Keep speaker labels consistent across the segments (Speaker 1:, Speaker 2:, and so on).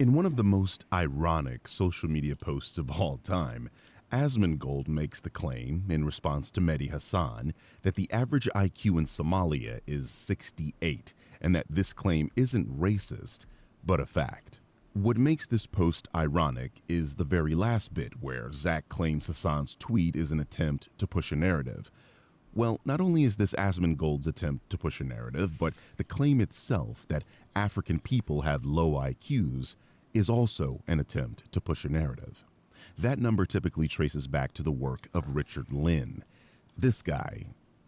Speaker 1: In one of the most ironic social media posts of all time, Asmongold makes the claim, in response to Mehdi Hassan, that the average IQ in Somalia is 68, and that this claim isn't racist, but a fact. What makes this post ironic is the very last bit where Zach claims Hassan's tweet is an attempt to push a narrative. Well, not only is this Asmongold's attempt to push a narrative, but the claim itself that African people have low IQs is also an attempt to push a narrative. That number typically traces back to the work of Richard Lynn. This guy,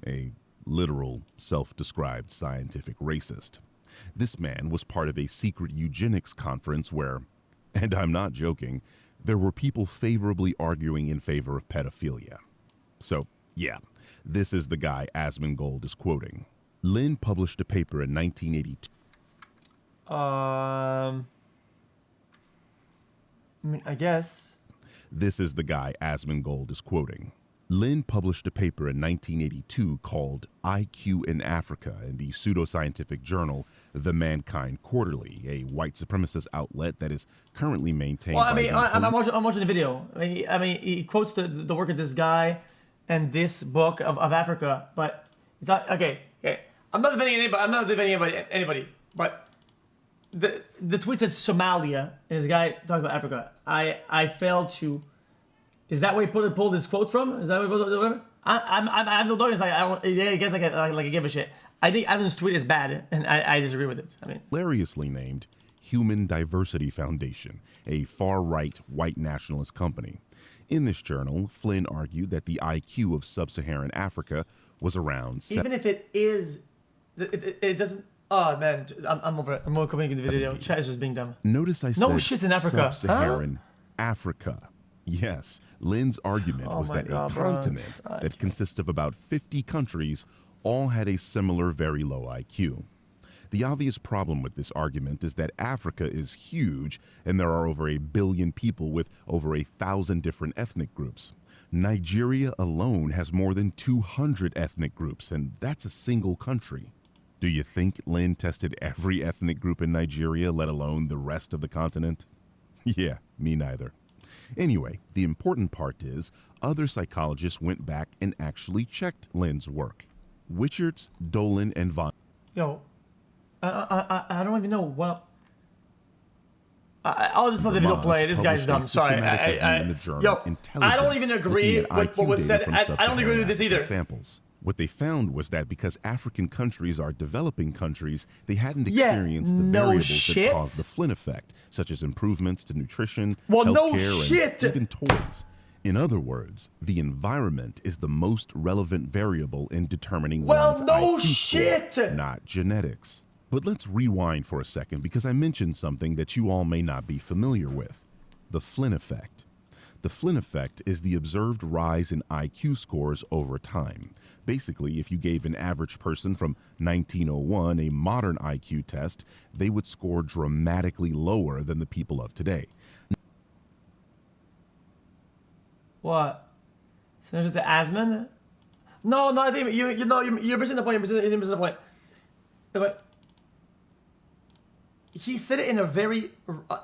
Speaker 1: a literal, self-described scientific racist. This man was part of a secret eugenics conference where, and I'm not joking, there were people favorably arguing in favor of pedophilia. So, yeah, this is the guy Asmongold is quoting. Lynn published a paper in 1982.
Speaker 2: I guess.
Speaker 1: This is the guy Asmongold is quoting. Lynn published a paper in 1982 called IQ in Africa in the pseudoscientific journal The Mankind Quarterly, a white supremacist outlet that is currently maintained by...
Speaker 2: I'm watching the video. I mean, he quotes the work of this guy and this book of Africa, but it's not... Okay. I'm not defending anybody, but the tweet said Somalia, and this guy talked about Africa. I failed to... Is that where he pulled this quote from? Is that where he pulled it? I'm the dog. It's like, I guess like I give a shit. I think Asmon's tweet is bad, and I disagree with it. I mean,
Speaker 1: hilariously named Human Diversity Foundation, a far-right white nationalist company. In this journal, Flynn argued that the IQ of sub-Saharan Africa was around...
Speaker 2: Even if it is, it doesn't... Oh, man, I'm over it. I'm over coming into the video. Chat is just being dumb.
Speaker 1: Notice I said
Speaker 2: no shit in Africa.
Speaker 1: Sub-Saharan Africa. Yes, Lynn's argument was that a continent that consists of about 50 countries all had a similar very low IQ. The obvious problem with this argument is that Africa is huge and there are over 1 billion people with over 1,000 different ethnic groups. Nigeria alone has more than 200 ethnic groups, and that's a single country. Do you think Lynn tested every ethnic group in Nigeria, let alone the rest of the continent? Yeah, me neither. Anyway, the important part is other psychologists went back and actually checked Lynn's work. Wichards, Dolan, and Von...
Speaker 2: Yo, I don't even know what... I'll just let the video play. This guy's dumb. Sorry. Yo, I don't even agree with what was said. I don't agree with this either.
Speaker 1: Samples. What they found was that because African countries are developing countries, they hadn't experienced the variables that cause the Flynn effect, such as improvements to nutrition, healthcare, and even toys. In other words, the environment is the most relevant variable in determining one's IQ score, not genetics. But let's rewind for a second because I mentioned something that you all may not be familiar with, the Flynn effect. The Flynn effect is the observed rise in IQ scores over time. Basically, if you gave an average person from 1901 a modern IQ test, they would score dramatically lower than the people of today.
Speaker 2: What? Similar to Asmon? No, I think you're missing the point. You're missing the point. But he said it in a very...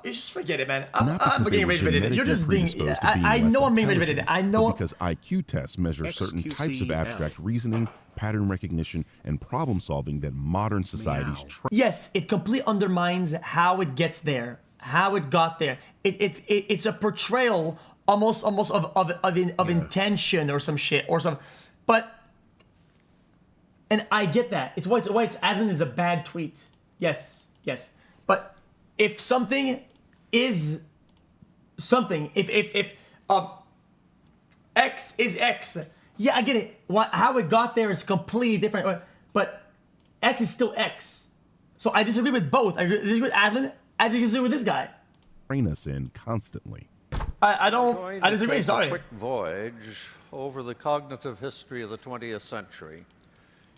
Speaker 2: just forget it, man. I'm getting rage-baited. You're just being... I know I'm being rage-baited. I know...
Speaker 1: Because IQ tests measure certain types of abstract reasoning, pattern recognition, and problem-solving that modern societies...
Speaker 2: Yes, it completely undermines how it gets there, how it got there. It's a portrayal almost of intention or some shit or some... But... And I get that. It's why Asmon is a bad tweet. Yes. But if something is something, if X is X, yeah, I get it. How it got there is completely different, but X is still X. So I disagree with both. I disagree with Asmon. I disagree with this guy.
Speaker 1: Train us in constantly.
Speaker 2: I disagree. Sorry.
Speaker 3: A quick voyage over the cognitive history of the 20th century.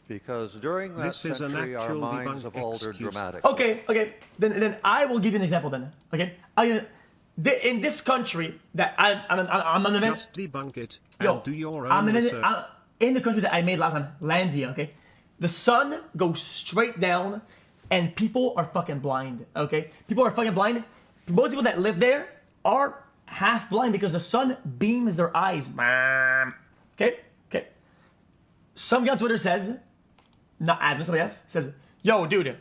Speaker 3: Because during that century, our minds have altered dramatically.
Speaker 2: Okay. Then I will give you an example. Then, okay. In this country that I'm an event.
Speaker 4: Just debunk it.
Speaker 2: Yo,
Speaker 4: do your own research.
Speaker 2: In the country that I made last time, Landia. Okay, the sun goes straight down, and people are fucking blind. Okay, people are fucking blind, most people that live there are half blind because the sun beams their eyes. Okay? Some guy on Twitter says, not Asmon, somebody else, says, yo, dude,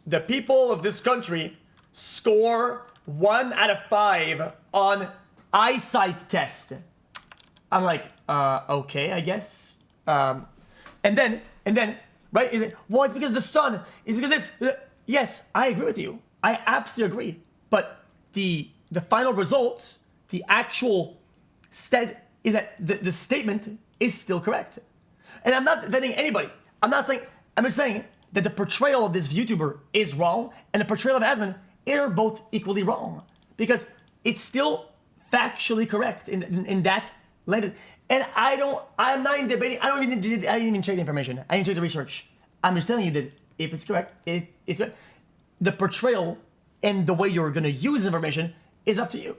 Speaker 2: the people of this country score 1 out of 5 on eyesight test. I'm like, okay, I guess. And then, right? Is it? Well, it's because the sun. It's because this. Yes, I agree with you. I absolutely agree. But the final result, the actual stat, is that the statement is still correct. And I'm not defending anybody. I'm not saying. I'm just saying that the portrayal of this YouTuber is wrong, and the portrayal of Asmon are both equally wrong because it's still factually correct in that lens. And I'm not even debating. I didn't even check the information. I didn't check the research. I'm just telling you that if it's correct, it's correct. The portrayal and the way you're going to use the information is up to you.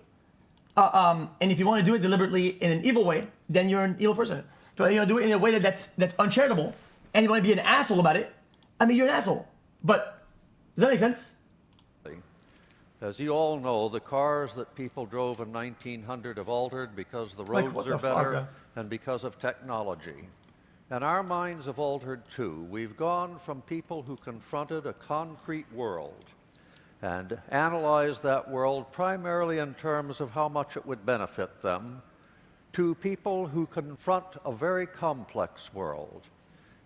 Speaker 2: And if you want to do it deliberately in an evil way, then you're an evil person. If you do it in a way that's uncharitable, and you want to be an asshole about it, I mean, you're an asshole. But does that make sense?
Speaker 3: As you all know, the cars that people drove in 1900 have altered because the roads are better and because of technology. And our minds have altered too. We've gone from people who confronted a concrete world and analyzed that world primarily in terms of how much it would benefit them, to people who confront a very complex world.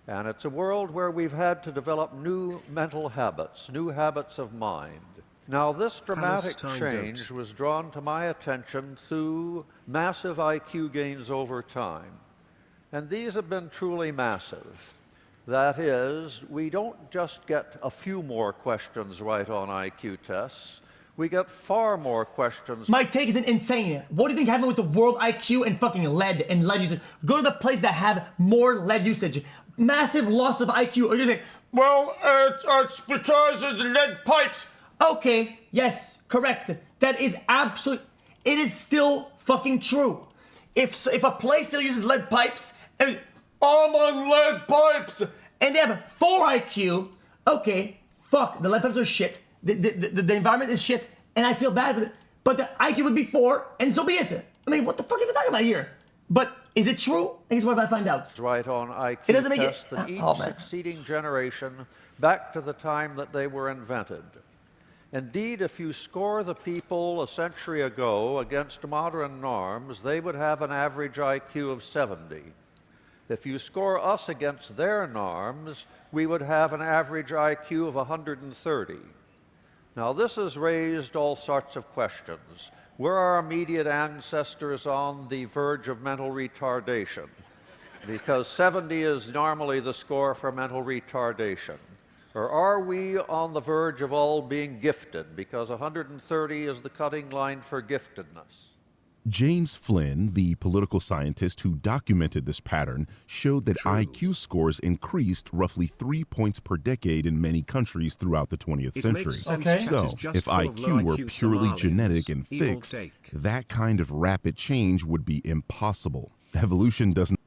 Speaker 3: And it's a world where we've had to develop new mental habits, new habits of mind. Now, this dramatic change was drawn to my attention through massive IQ gains over time. And these have been truly massive. That is, we don't just get a few more questions right on IQ tests, we get far more questions.
Speaker 2: My take is insane. What do you think happened with the world IQ and fucking lead usage? Go to the place that have more lead usage. Massive loss of IQ. Or you say, well, it's because of the lead pipes. Okay, yes, correct. That is absolute. It is still fucking true. If a place still uses lead pipes, and I'm on lead pipes, and they have 4 IQ, okay, fuck, the lead pipes are shit. The environment is shit, and I feel bad with it. But the IQ would be 4, and so be it. I mean, what the fuck are we talking about here? But is it true? I guess we're about to find out.
Speaker 3: Right on IQ
Speaker 2: it doesn't
Speaker 3: tests than each succeeding generation back to the time that they were invented. Indeed, if you score the people a century ago against modern norms, they would have an average IQ of 70. If you score us against their norms, we would have an average IQ of 130. Now, this has raised all sorts of questions. Were our immediate ancestors on the verge of mental retardation? Because 70 is normally the score for mental retardation. Or are we on the verge of all being gifted? Because 130 is the cutting line for giftedness.
Speaker 1: James Flynn, the political scientist who documented this pattern, showed that IQ scores increased roughly 3 points per decade in many countries throughout the 20th century.
Speaker 2: Okay.
Speaker 1: So, if IQ were purely genetic and fixed, that kind of rapid change would be impossible. Evolution doesn't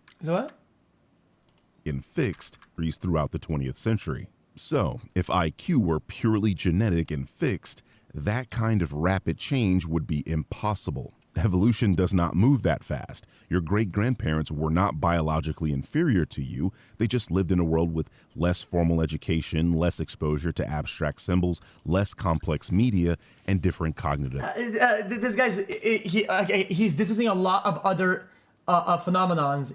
Speaker 1: fixed throughout the 20th century. So, if IQ were purely genetic and fixed, that kind of rapid change would be impossible. Evolution does not move that fast. Your great-grandparents were not biologically inferior to you. They just lived in a world with less formal education, less exposure to abstract symbols, less complex media, and different cognitive.
Speaker 2: This guy's he's dismissing a lot of other phenomenons.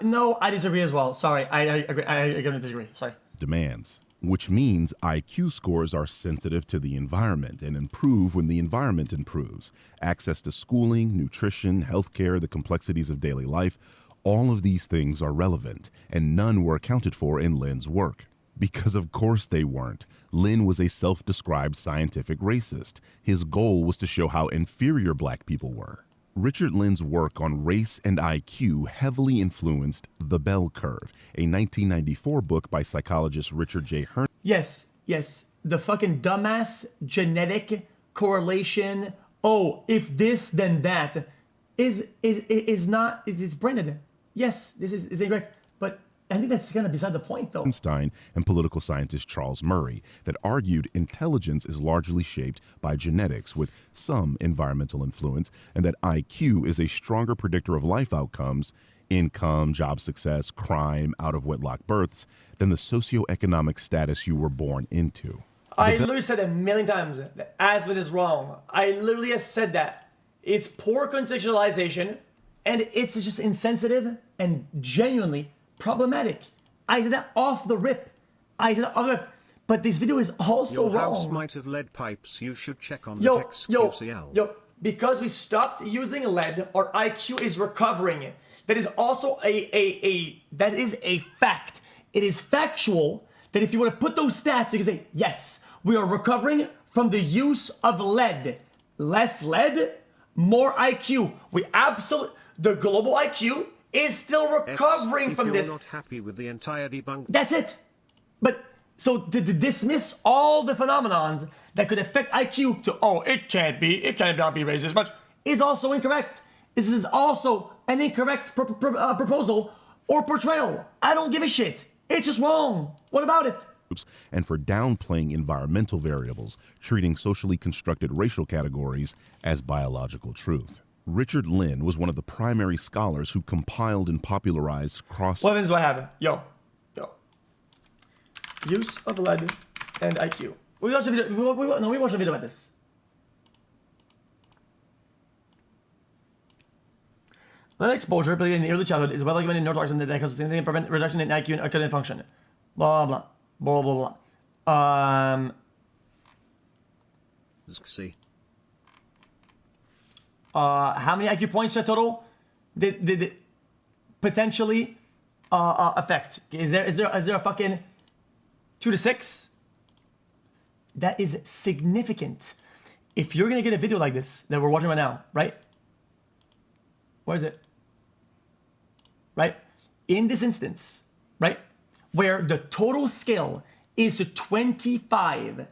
Speaker 2: No, I disagree as well. Sorry, I agree. I'm going to disagree. Sorry.
Speaker 1: Demands. Which means IQ scores are sensitive to the environment and improve when the environment improves. Access to schooling, nutrition, healthcare, the complexities of daily life, all of these things are relevant, and none were accounted for in Lynn's work. Because of course they weren't. Lynn was a self-described scientific racist. His goal was to show how inferior black people were. Richard Lynn's work on race and IQ heavily influenced The Bell Curve, a 1994 book by psychologist Richard J. Hearn.
Speaker 2: Yes. The fucking dumbass genetic correlation. Oh, if this, then that is not. It's branded. Yes, this is incorrect. But I think that's kind of beside the point, though.
Speaker 1: Einstein and political scientist Charles Murray that argued intelligence is largely shaped by genetics with some environmental influence, and that IQ is a stronger predictor of life outcomes, income, job success, crime, out-of-wedlock births, than the socioeconomic status you were born into.
Speaker 2: I literally said a million times that Asmon is wrong. I literally have said that. It's poor contextualization, and it's just insensitive and genuinely problematic. I did that off the rip. But this video is also
Speaker 4: Your
Speaker 2: wrong.
Speaker 4: house might have lead pipes. You should check on the TextQCL.
Speaker 2: Because we stopped using lead, our IQ is recovering. That is also that is a fact. It is factual that if you were to put those stats, you can say, yes, we are recovering from the use of lead. Less lead, more IQ. The global IQ is still recovering from this.
Speaker 4: If you're not happy with the entire debunk.
Speaker 2: That's it. But so to dismiss all the phenomenons that could affect IQ to, it cannot be raised as much, is also incorrect. This is also an incorrect proposal or portrayal. I don't give a shit. It's just wrong. What about it?
Speaker 1: And for downplaying environmental variables, treating socially constructed racial categories as biological truth. Richard Lynn was one of the primary scholars who compiled and popularized
Speaker 2: What evidence do I have? Yo. Use of lead and IQ. We watched a video. We watched a video about this. Lead exposure, particularly in early childhood, is well documented in neurotoxin that causes significant prevent reduction in IQ and cognitive function. Blah blah blah blah blah.
Speaker 4: See.
Speaker 2: How many IQ points total did it potentially affect? Is there a fucking 2 to 6? That is significant. If you're gonna get a video like this that we're watching right now, right? Where is it? Right? In this instance, right? Where the total scale is to 25,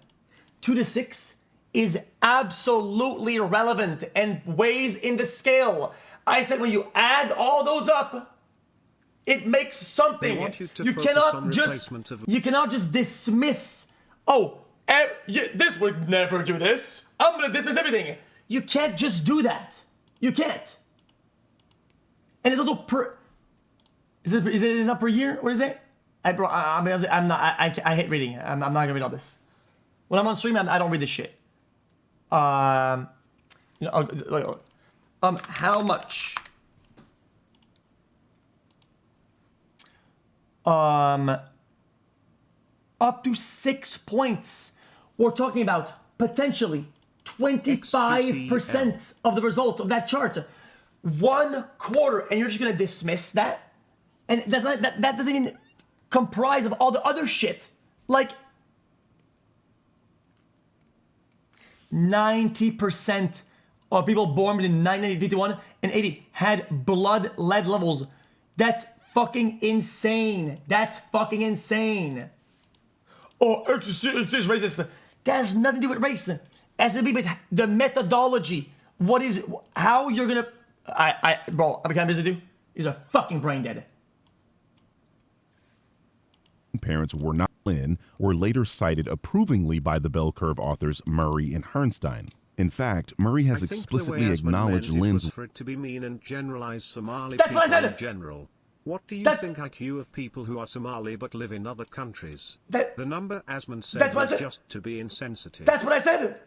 Speaker 2: 2 to 6 is absolutely relevant and weighs in the scale. I said when you add all those up, it makes something.
Speaker 4: They want you to
Speaker 2: you cannot just dismiss, this would never do this. I'm gonna dismiss everything. You can't just do that. You can't. And it's also per, is it not per year? What is it? I hate reading. I'm not gonna read all this. When I'm on stream, I don't read this shit. How much? Up to 6 points. We're talking about potentially 25% of the result of that chart. 1/4, and you're just gonna dismiss that? And that's not, that doesn't even comprise of all the other shit. Like 90% of people born between 1951 and 80 had blood lead levels. That's fucking insane. That's fucking insane. It's racist. That has nothing to do with race. It has to do with the methodology. How you're gonna, bro, I'm kind of busy, dude. These are fucking brain dead.
Speaker 1: Parents were not Flynn were later cited approvingly by the bell curve authors Murray and Herrnstein. In fact, Murray has explicitly acknowledged Lynn's
Speaker 4: for it to be mean and generalize Somali
Speaker 2: That's
Speaker 4: people
Speaker 2: what I said.
Speaker 4: in general. What do you think IQ of people who are Somali but live in other countries? The number Asmon said was just to be insensitive.
Speaker 2: That's what I said.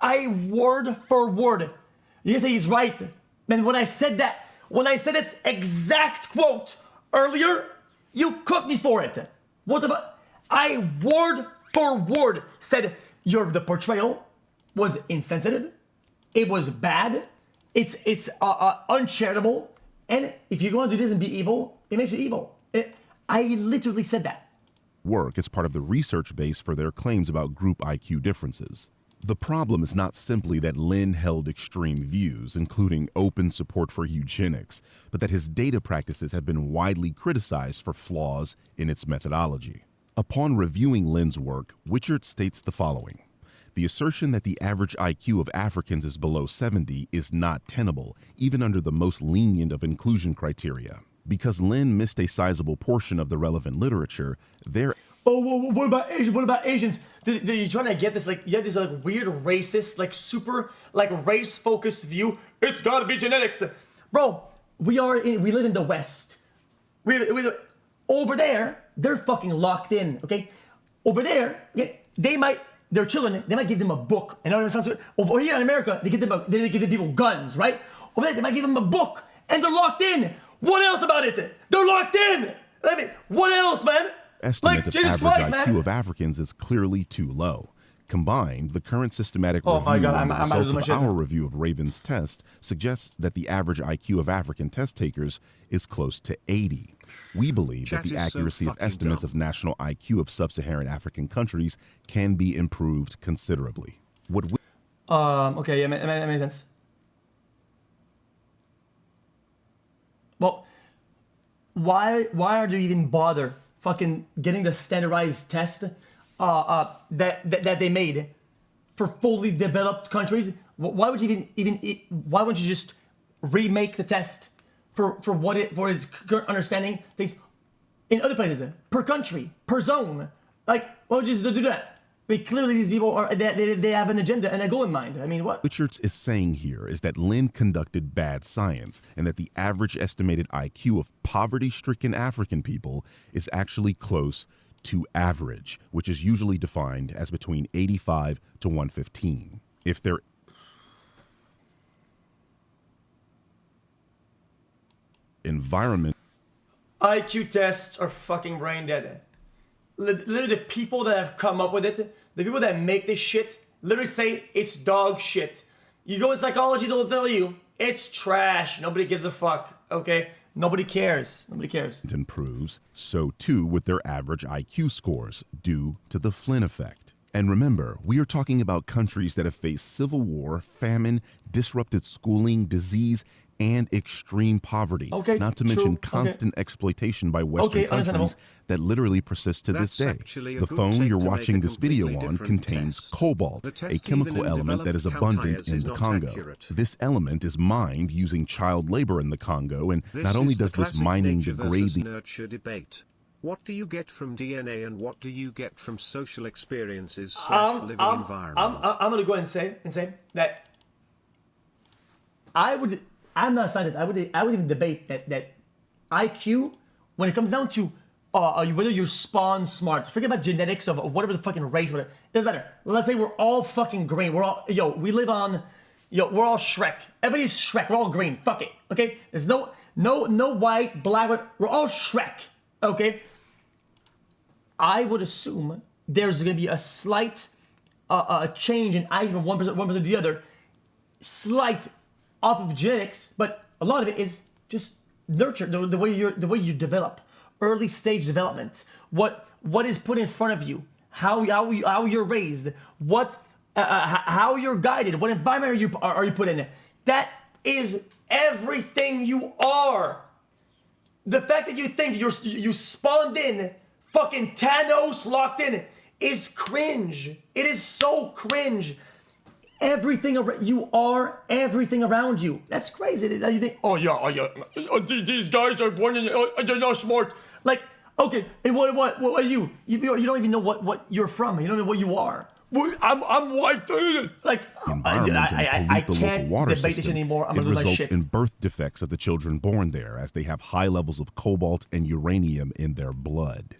Speaker 2: I word for word. You can say he's right. And when I said this exact quote earlier, you cooked me for it. What about? I word for word said the portrayal was insensitive. It was bad. It's uncharitable. And if you're going to do this and be evil, it makes you evil. I literally said that.
Speaker 1: Work as part of the research base for their claims about group IQ differences. The problem is not simply that Lynn held extreme views, including open support for eugenics, but that his data practices have been widely criticized for flaws in its methodology. Upon reviewing Lynn's work, Witchert states the following. The assertion that the average IQ of Africans is below 70 is not tenable, even under the most lenient of inclusion criteria. Because Lynn missed a sizable portion of the relevant literature, there.
Speaker 2: Oh, what about Asians? What about Asians? Did you trying to get this, like, you have this, like, weird racist, like, super, like, race-focused view? It's gotta be genetics. Bro, we live in the West. Over there, they're fucking locked in, okay? Over there, okay, their children, they might give them a book. And over here in America, they give the people guns, right? Over there, they might give them a book, and they're locked in. What else about it? They're locked in. I mean, what else, man?
Speaker 1: Estimate of average IQ of Africans is clearly too low. Combined, the current systematic review and the results of our review of Raven's test suggests that the average IQ of African test takers is close to 80. We believe that the accuracy of estimates of national IQ of sub-Saharan African countries can be improved considerably.
Speaker 2: Okay, yeah, that makes sense. Well, why are you even bother fucking getting the standardized test that they made for fully developed countries? Why would you why wouldn't you just remake the test for its current understanding things in other places, per country, per zone? Like, why would you just do that? I mean, clearly these people they have an agenda and a goal in mind. I mean, what
Speaker 1: Richards is saying here is that Lynn conducted bad science and that the average estimated IQ of poverty-stricken African people is actually close to average, which is usually defined as between 85 to 115. If their environment
Speaker 2: IQ tests are fucking brain dead. Literally, the people that have come up with it, the people that make this shit, literally say it's dog shit. You go in psychology, they'll tell you it's trash. Nobody gives a fuck. Okay, nobody cares. Nobody cares.
Speaker 1: Improves, so too with their average IQ scores, due to the Flynn effect. And remember, we are talking about countries that have faced civil war, famine, disrupted schooling, disease, and extreme poverty, not to mention constant exploitation by Western countries that literally persists to this day. The phone you're watching this video on contains cobalt, a chemical element that is abundant in the Congo. This element is mined using child labor in the Congo, and not only does this mining degrade the
Speaker 4: nurture debate. What do you get from DNA and what do you get from social experiences / living environment?
Speaker 2: I'm gonna go ahead and say that I'm not a scientist. I would even debate that IQ, when it comes down to whether you're spawn smart, forget about genetics of whatever the fucking race, whatever. It doesn't matter. Let's say we're all fucking green. We're all we're all Shrek. Everybody's Shrek. We're all green. Fuck it. Okay. There's no white, black. We're all Shrek. Okay. I would assume there's gonna be a slight change in IQ from one percent to the other, slight, off of genetics, but a lot of it is just nurture, the way you develop, early stage development, what is put in front of you, how you're raised, how you're guided, what environment are you put in. That is everything you are. The fact that you think you spawned in, fucking Thanos locked in, is cringe. It is so cringe. Everything you are, everything around you. That's crazy. You think, these guys are born in, they're not smart. Like, okay, and what are you? You don't even know what you're from. You don't know what you are. I'm white. Like, I can't debate this anymore. I'm gonna lose my shit.
Speaker 1: It results in birth defects of the children born there, as they have high levels of cobalt and uranium in their blood.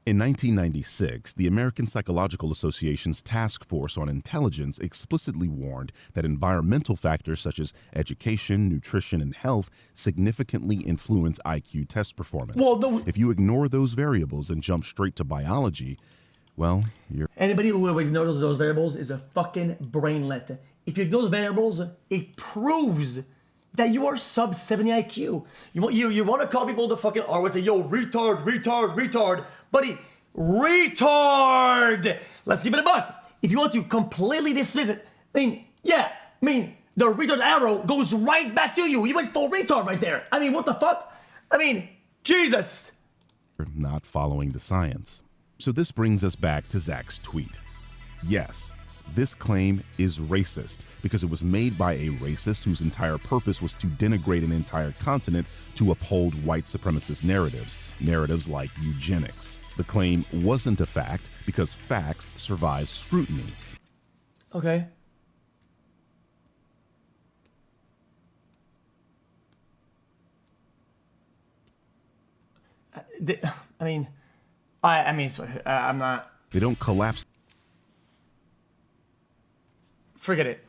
Speaker 1: In 1996, the American Psychological Association's Task Force on Intelligence explicitly warned that environmental factors such as education, nutrition, and health significantly influence IQ test performance. If you ignore those variables and jump straight to biology, well, you're...
Speaker 2: Anybody who ignores those variables is a fucking brainlet. If you ignore those variables, it proves that you are sub 70 IQ. You want to call people the fucking R word, say, yo, retard. Buddy, retard! Let's give it a buck. If you want to completely dismiss it, the retard arrow goes right back to you. You went full retard right there. I mean, what the fuck? I mean, Jesus.
Speaker 1: Not following the science. So this brings us back to Zach's tweet. Yes, This claim is racist because it was made by a racist whose entire purpose was to denigrate an entire continent to uphold white supremacist narratives like eugenics. The claim wasn't a fact because facts survive scrutiny.
Speaker 2: Okay. I mean, I'm not.
Speaker 1: They don't collapse.
Speaker 2: Forget it.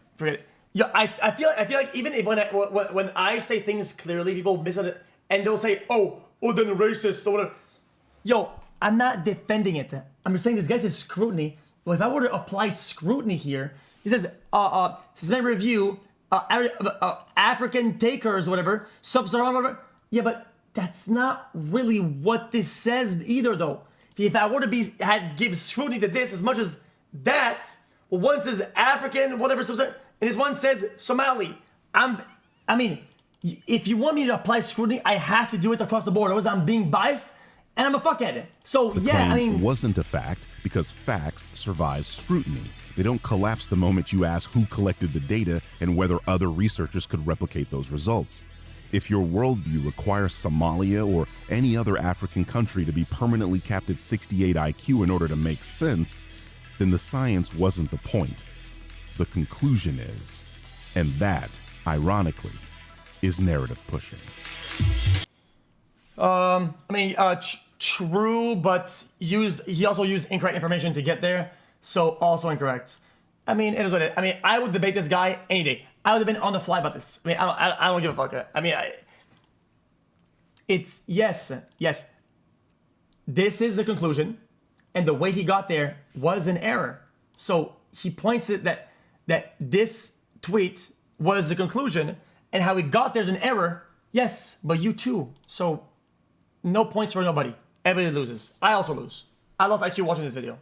Speaker 2: Yeah, I feel like even if when I say things clearly, people miss it and they'll say, oh, then racist or whatever. Yo, I'm not defending it. I'm just saying this guy says scrutiny. Well, if I were to apply scrutiny here, he says, systematic review, African takers, whatever, sub-Saharan, whatever. Yeah, but that's not really what this says either, though. If I were to give scrutiny to this as much as that, well, one says African, whatever, and this one says Somali. I mean, if you want me to apply scrutiny, I have to do it across the board. Otherwise, I'm being biased, and I'm a fuckhead. So,
Speaker 1: the claim wasn't a fact because facts survive scrutiny. They don't collapse the moment you ask who collected the data and whether other researchers could replicate those results. If your worldview requires Somalia or any other African country to be permanently capped at 68 IQ in order to make sense, then the science wasn't the point. The conclusion is, and that, ironically, is narrative pushing.
Speaker 2: True, but he also used incorrect information to get there, so also incorrect. I mean, it is what it is. I mean, I would debate this guy any day. I would have been on the fly about this. I mean, I don't give a fuck. I mean, it's yes. This is the conclusion, and the way he got there was an error. So he points it that this tweet was the conclusion, and how he got there's an error. Yes, but you too. So no points for nobody. Everybody loses. I also lose. I lost IQ watching this video.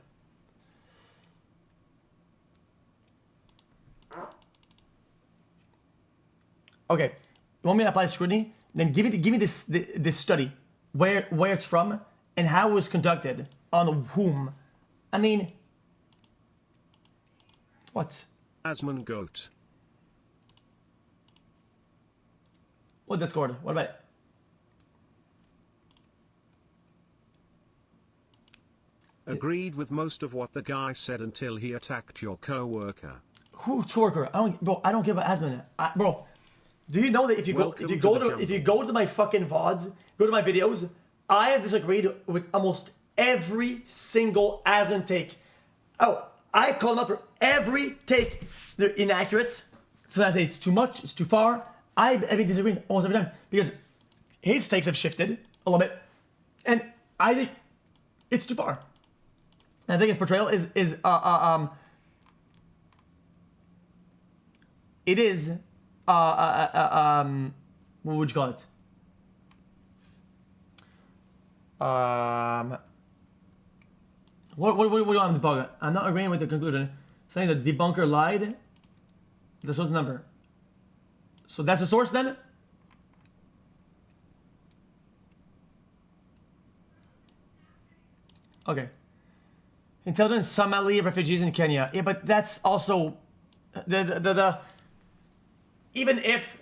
Speaker 2: Okay, you want me to apply scrutiny? Then give me this study, where it's from, and how it was conducted, on whom. I mean, what?
Speaker 4: Asmongold.
Speaker 2: What Discord? What about it?
Speaker 4: Agreed with most of what the guy said until he attacked your co-worker.
Speaker 2: Who co-worker? I don't give a Asmon. Bro. Do you know that if you go to my fucking VODs, go to my videos, I have disagreed with almost every single Asmon take. Oh, I call them out for every take. They're inaccurate. So I say it's too much, it's too far. I've been disagreeing almost every time because his takes have shifted a little bit, and I think it's too far. And I think his portrayal is what would you call it? What do you want to debug? I'm not agreeing with the conclusion. Saying the debunker lied. The source number. So that's the source then? Okay. Intelligent Somali refugees in Kenya. Yeah, but that's also the even if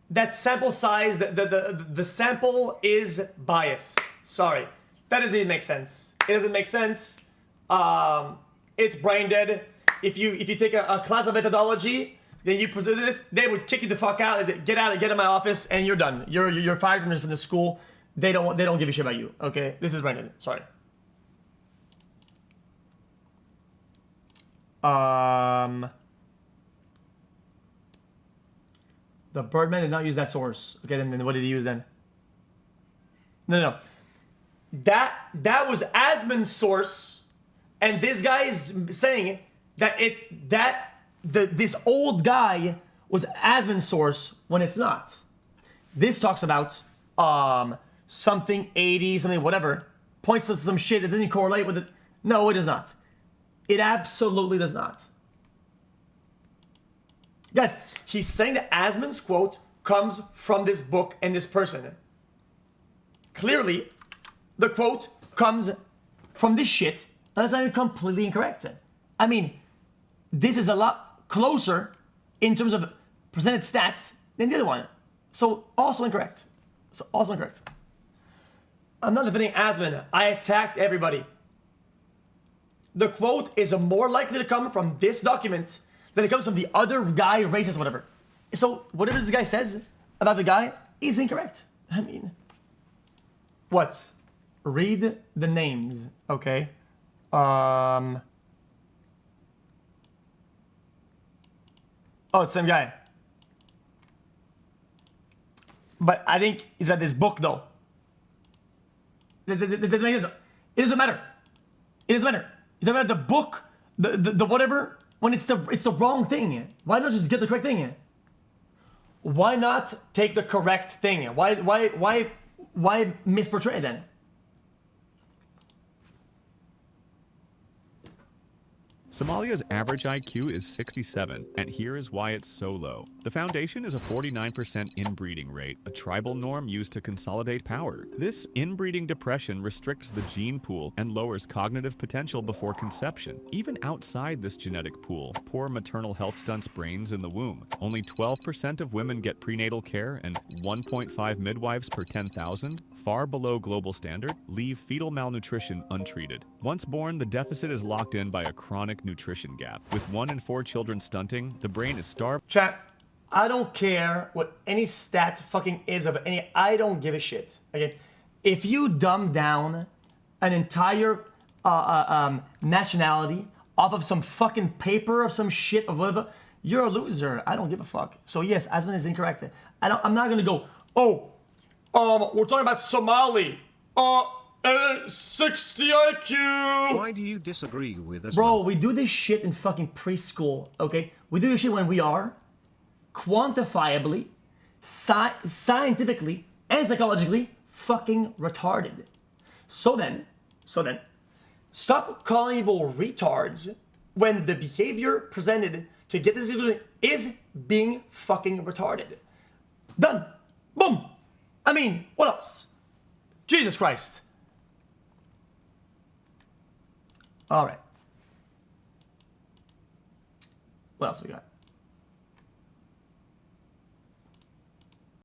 Speaker 2: that sample size, the sample is biased. Sorry, that doesn't make sense. It doesn't make sense. It's brain dead. If you take a class of methodology, then you present this, they would kick you the fuck out. Get out of my office, and you're done. You're fired from the school. They don't give a shit about you. Okay, this is brain dead. Sorry. The Birdman did not use that source. Okay, then what did he use then? No. That was Asmon's source, and this guy is saying that this old guy was Asmon's source when it's not. This talks about something 80, something whatever, points to some shit that doesn't correlate with it. No, it does not. It absolutely does not. Guys, he's saying that Asmon's quote comes from this book and this person. Clearly, the quote comes from this shit. That's not even completely incorrect. I mean, this is a lot closer in terms of presented stats than the other one. So also incorrect. I'm not defending Asmon. I attacked everybody. The quote is more likely to come from this document than it comes from the other guy, racist, whatever. So whatever this guy says about the guy is incorrect. I mean, what? Read the names, okay? Oh, it's the same guy. But I think it's about this book, though. It doesn't matter. It doesn't matter. It's about the book, the whatever, when it's the wrong thing. Why not just get the correct thing? Why not take the correct thing? Why misportray it then?
Speaker 5: Somalia's average IQ is 67, and here is why it's so low. The foundation is a 49% inbreeding rate, a tribal norm used to consolidate power. This inbreeding depression restricts the gene pool and lowers cognitive potential before conception. Even outside this genetic pool, poor maternal health stunts brains in the womb. Only 12% of women get prenatal care, and 1.5 midwives per 10,000, far below global standard, leave fetal malnutrition untreated. Once born, the deficit is locked in by a chronic nutrition gap. With 1 in 4 children stunting, the brain is starved.
Speaker 2: Chat, I don't care what any stat fucking is of any, I don't give a shit. Okay? If you dumb down an entire nationality off of some fucking paper of some shit of whatever, you're a loser. I don't give a fuck. So yes, Asmon is incorrect. I'm not gonna go, we're talking about Somali. 60 IQ.
Speaker 4: Why do you disagree with us?
Speaker 2: Bro, we do this shit in fucking preschool, okay? We do this shit when we are quantifiably, scientifically, and psychologically fucking retarded. So then, stop calling people retards when the behavior presented to get this conclusion is being fucking retarded. Done. Boom. I mean, what else? Jesus Christ. All right. What else we got?